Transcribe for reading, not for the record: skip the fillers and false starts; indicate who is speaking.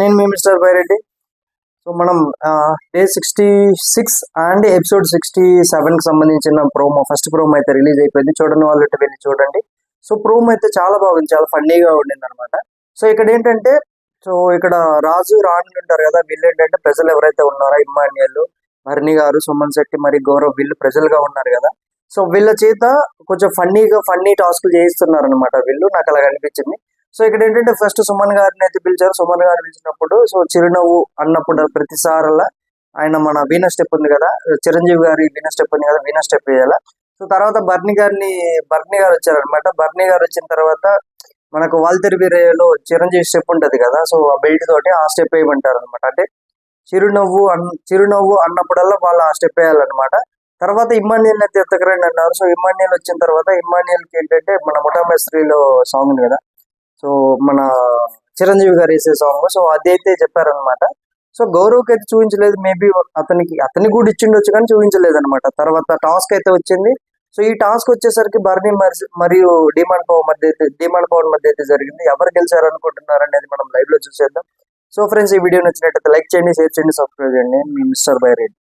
Speaker 1: నేను మీ mister Byreddy. So మనం day 66 and episode 67కి సంబంధించిన ప్రోమో, ఫస్ట్ ప్రోమో అయితే రిలీజ్ అయిపోయింది. చూడని వాళ్ళు వెళ్ళి చూడండి. సో ప్రోమో అయితే చాలా బాగుంది, చాలా ఫన్నీగా ఉండింది అనమాట. సో ఇక్కడ ఏంటంటే, సో ఇక్కడ రాజు రాణి ఉంటారు కదా, వీళ్ళు ఏంటంటే ప్రజలు ఎవరైతే ఉన్నారో ఇమ్మాన్యుయల్, భరణి గారు, సుమన్ శెట్టి, మరి గౌరవ్, వీళ్ళు ప్రజలుగా ఉన్నారు కదా. సో వీళ్ళ చేత కొంచెం ఫన్నీ టాస్క్లు చేయిస్తున్నారు అనమాట వీళ్ళు, నాకు అలా అనిపించింది. సో ఇక్కడ ఏంటంటే ఫస్ట్ సుమన్ గారిని అయితే పిలిచారు. సుమన్ గారిని పిలిచినప్పుడు సో చిరునవ్వు అన్నప్పుడు ప్రతిసారల్లా ఆయన మన వీణ స్టెప్ ఉంది కదా, చిరంజీవి గారి వీణ స్టెప్ ఉంది కదా, వీణ స్టెప్ వేయాల. సో తర్వాత బర్ని గారు వచ్చారనమాట. బర్ని గారు వచ్చిన తర్వాత మనకు వాల్తెరి వీరయ్యలో చిరంజీవి స్టెప్ ఉంటది కదా, సో ఆ బెల్ట్ తోటి ఆ స్టెప్ వేయమంటారు అనమాట. అంటే చిరునవ్వు అన్నప్పుడల్లా వాళ్ళు ఆ స్టెప్ వేయాలన్నమాట. తర్వాత ఇమ్మాన్యుయల్ అయితే ఎత్తకరండి అన్నారు. సో ఇమ్మాన్యుయల్ వచ్చిన తర్వాత ఇమ్మాన్యుయల్కి ఏంటంటే మన ముఠామేస్త్రిలో సాంగ్ ఉంది కదా, సో మన చిరంజీవి గారు వేసే సాంగ్, సో అది అయితే చెప్పారనమాట. సో గౌరవ్కి అయితే చూపించలేదు, మేబీ అతనికి కూడా ఇచ్చిండొచ్చు కానీ చూపించలేదు అనమాట. తర్వాత టాస్క్ అయితే వచ్చింది. సో ఈ టాస్క్ వచ్చేసరికి బర్నీ మరియు డిమాండ్ పవన్ మధ్య అయితే జరిగింది. ఎవరు గెలిచారు అనుకుంటున్నారు అనేది మనం లైవ్ లో చూసేద్దాం. సో ఫ్రెండ్స్, ఈ వీడియో నచ్చినట్టయితే లైక్ చేయండి, షేర్ చేయండి, సబ్స్క్రైబ్ చేయండి. మీ మిస్టర్ బైరెడ్డి.